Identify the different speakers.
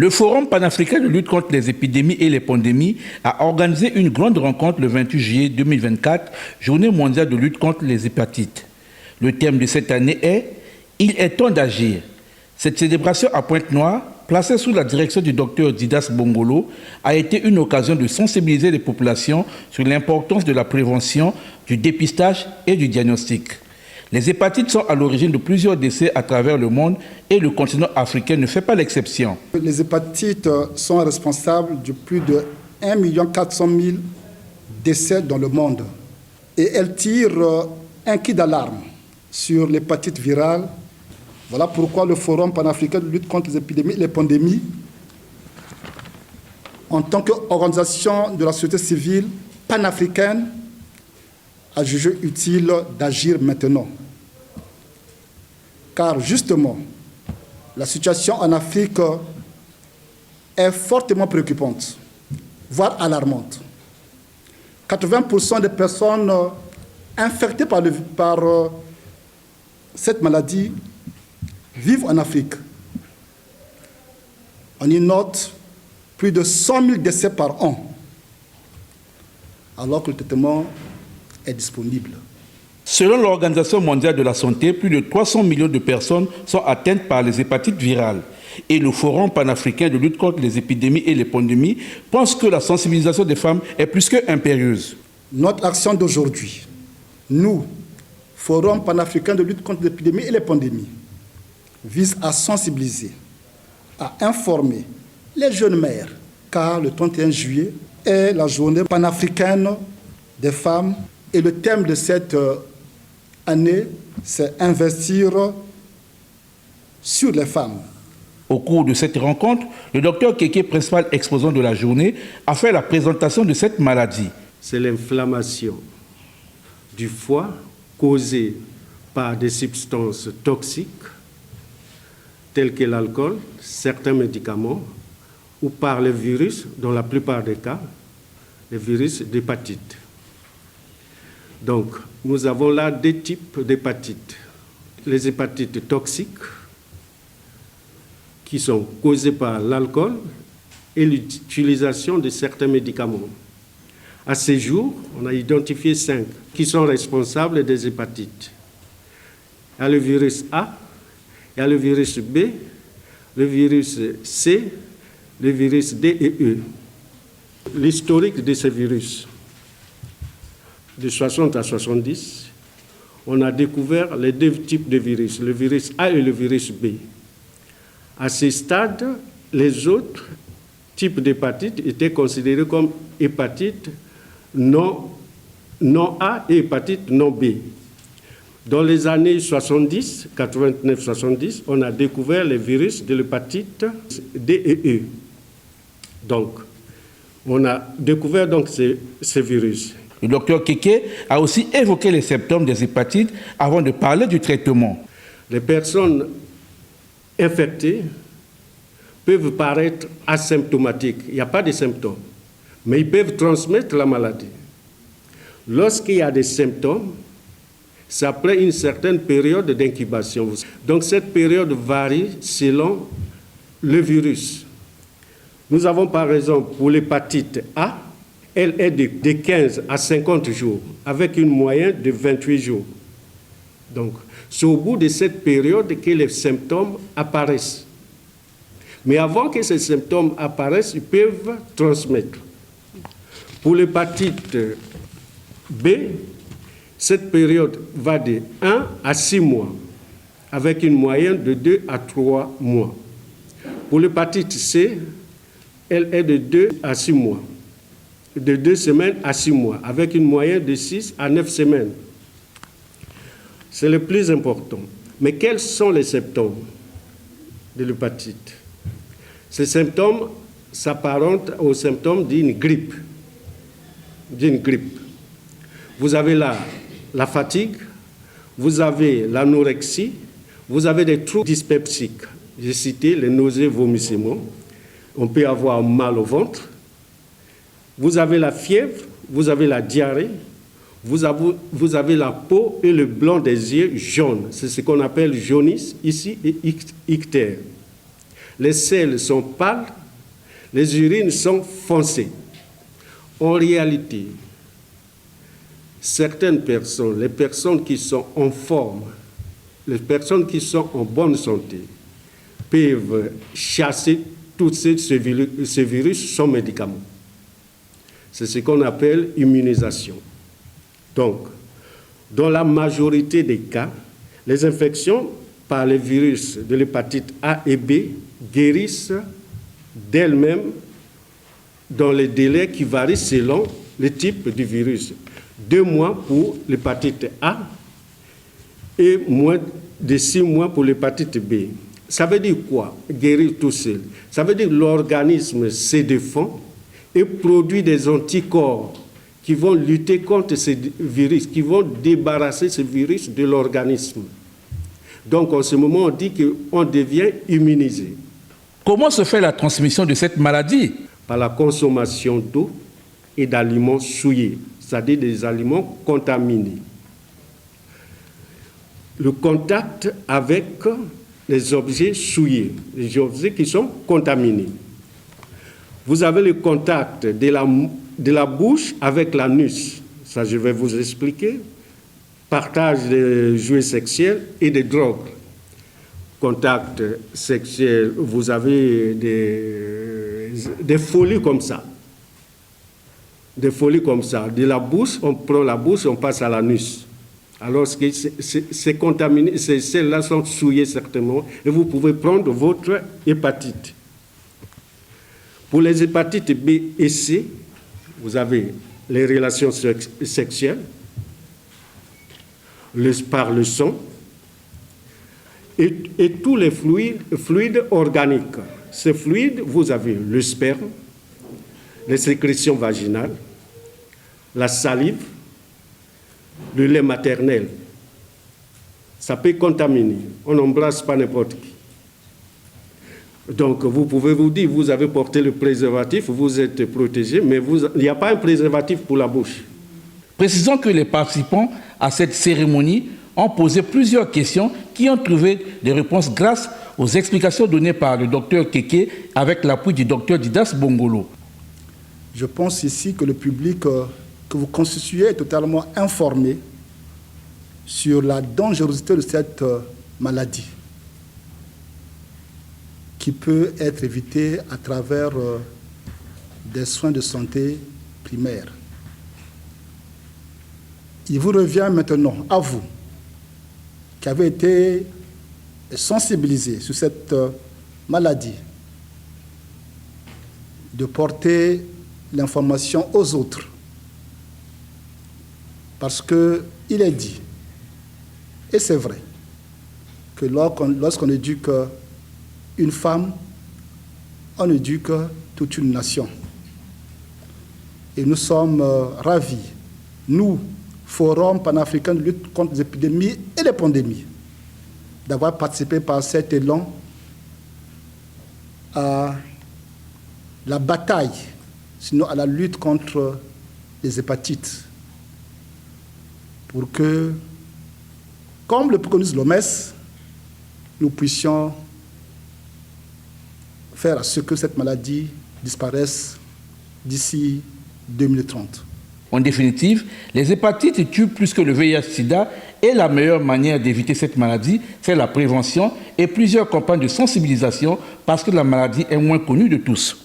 Speaker 1: Le Forum panafricain de lutte contre les épidémies et les pandémies a organisé une grande rencontre le 28 juillet 2024, journée mondiale de lutte contre les hépatites. Le thème de cette année est « Il est temps d'agir ». Cette célébration à Pointe-Noire, placée sous la direction du docteur Didas Bongolo, a été une occasion de sensibiliser les populations sur l'importance de la prévention, du dépistage et du diagnostic. Les hépatites sont à l'origine de plusieurs décès à travers le monde et le continent africain ne fait pas l'exception.
Speaker 2: Les hépatites sont responsables de plus de 1 400 000 décès dans le monde. Et elles tirent un cri d'alarme sur l'hépatite virale. Voilà pourquoi le Forum panafricain de lutte contre les épidémies et les pandémies, en tant qu'organisation de la société civile panafricaine, a jugé utile d'agir maintenant. Car justement, la situation en Afrique est fortement préoccupante, voire alarmante. 80% des personnes infectées par cette maladie vivent en Afrique. On y note plus de 100 000 décès par an, alors que le traitement est disponible.
Speaker 1: Selon l'Organisation mondiale de la santé, plus de 300 millions de personnes sont atteintes par les hépatites virales. Et le Forum panafricain de lutte contre les épidémies et les pandémies pense que la sensibilisation des femmes est plus que impérieuse.
Speaker 2: Notre action d'aujourd'hui, nous, Forum panafricain de lutte contre les épidémies et les pandémies, vise à sensibiliser, à informer les jeunes mères, car le 31 juillet est la journée panafricaine des femmes. Et le thème de cette année, c'est investir sur les femmes.
Speaker 1: Au cours de cette rencontre, le docteur Keke, principal exposant de la journée, a fait la présentation de cette maladie.
Speaker 3: C'est l'inflammation du foie causée par des substances toxiques telles que l'alcool, certains médicaments, ou par les virus, dans la plupart des cas, les virus d'hépatite. Donc, nous avons là deux types d'hépatites. Les hépatites toxiques, qui sont causées par l'alcool et l'utilisation de certains médicaments. À ce jour, on a identifié 5 qui sont responsables des hépatites. Il y a le virus A, il y a le virus B, le virus C, le virus D et E. L'historique de ces virus, de 60 à 70, on a découvert les deux types de virus, le virus A et le virus B. À ce stade, les autres types d'hépatites étaient considérés comme hépatites non A et hépatite non B. Dans les années 70, 89-70, on a découvert les virus de l'hépatite D et E. Donc, on a découvert donc ces virus.
Speaker 1: Le docteur Keke a aussi évoqué les symptômes des hépatites avant de parler du traitement.
Speaker 3: Les personnes infectées peuvent paraître asymptomatiques. Il n'y a pas de symptômes, mais ils peuvent transmettre la maladie. Lorsqu'il y a des symptômes, c'est après une certaine période d'incubation. Donc cette période varie selon le virus. Nous avons par exemple pour l'hépatite A, elle est de 15 à 50 jours, avec une moyenne de 28 jours. Donc, c'est au bout de cette période que les symptômes apparaissent. Mais avant que ces symptômes apparaissent, ils peuvent transmettre. Pour l'hépatite B, cette période va de 1 à 6 mois, avec une moyenne de 2 à 3 mois. Pour l'hépatite C, elle est de 2 à 6 mois, de 2 semaines à 6 mois, avec une moyenne de 6 à 9 semaines. C'est le plus important. Mais quels sont les symptômes de l'hépatite? Ces symptômes s'apparentent aux symptômes d'une grippe. Vous avez la fatigue, vous avez l'anorexie, vous avez des troubles dyspeptiques. J'ai cité les nausées, vomissements. On peut avoir mal au ventre. Vous avez la fièvre, vous avez la diarrhée, vous avez la peau et le blanc des yeux jaune. C'est ce qu'on appelle jaunisse ici et ictère. les selles sont pâles, les urines sont foncées. En réalité, certaines personnes, les personnes qui sont en forme, les personnes qui sont en bonne santé, peuvent chasser tous ces virus sans médicaments. C'est ce qu'on appelle immunisation. Donc, dans la majorité des cas, les infections par les virus de l'hépatite A et B guérissent d'elles-mêmes dans les délais qui varient selon le type du virus. 2 mois pour l'hépatite A et moins de 6 mois pour l'hépatite B. Ça veut dire quoi, guérir tout seul? Ça veut dire que l'organisme se défend et produit des anticorps qui vont lutter contre ces virus, qui vont débarrasser ce virus de l'organisme. Donc, en ce moment, on dit qu'on devient immunisé.
Speaker 1: Comment se fait la transmission de cette maladie?
Speaker 3: Par la consommation d'eau et d'aliments souillés, c'est-à-dire des aliments contaminés. Le contact avec les objets souillés, les objets qui sont contaminés. Vous avez le contact de la bouche avec l'anus, ça je vais vous expliquer. Partage des jouets sexuels et des drogues. Contact sexuel, vous avez des folies comme ça. Des folies comme ça. De la bouche, on prend la bouche, on passe à l'anus. Alors, c'est contaminé, ces selles-là sont souillées certainement, et vous pouvez prendre votre hépatite. Pour les hépatites B et C, vous avez les relations sexuelles, par le sang, et tous les fluides organiques. Ces fluides, vous avez le sperme, les sécrétions vaginales, la salive, le lait maternel. Ça peut contaminer. On n'embrasse pas n'importe qui. Donc, vous pouvez vous dire, vous avez porté le préservatif, vous êtes protégé, mais il n'y a pas un préservatif pour la bouche.
Speaker 1: Précisons que les participants à cette cérémonie ont posé plusieurs questions qui ont trouvé des réponses grâce aux explications données par le docteur Keke avec l'appui du docteur Didas Bongolo.
Speaker 2: Je pense ici que le public que vous constituez est totalement informé sur la dangerosité de cette maladie qui peut être évitée à travers des soins de santé primaires. Il vous revient maintenant, à vous, qui avez été sensibilisés sur cette maladie, de porter l'information aux autres. Parce qu'il est dit, et c'est vrai, que lorsqu'on éduque une femme, on éduque toute une nation. Et nous sommes ravis, nous, Forum panafricain de lutte contre les épidémies et les pandémies, d'avoir participé par cet élan à la bataille, sinon à la lutte contre les hépatites, pour que, comme le préconise l'OMS, nous puissions faire à ce que cette maladie disparaisse d'ici 2030.
Speaker 1: En définitive, les hépatites tuent plus que le VIH-Sida et la meilleure manière d'éviter cette maladie, c'est la prévention et plusieurs campagnes de sensibilisation parce que la maladie est moins connue de tous.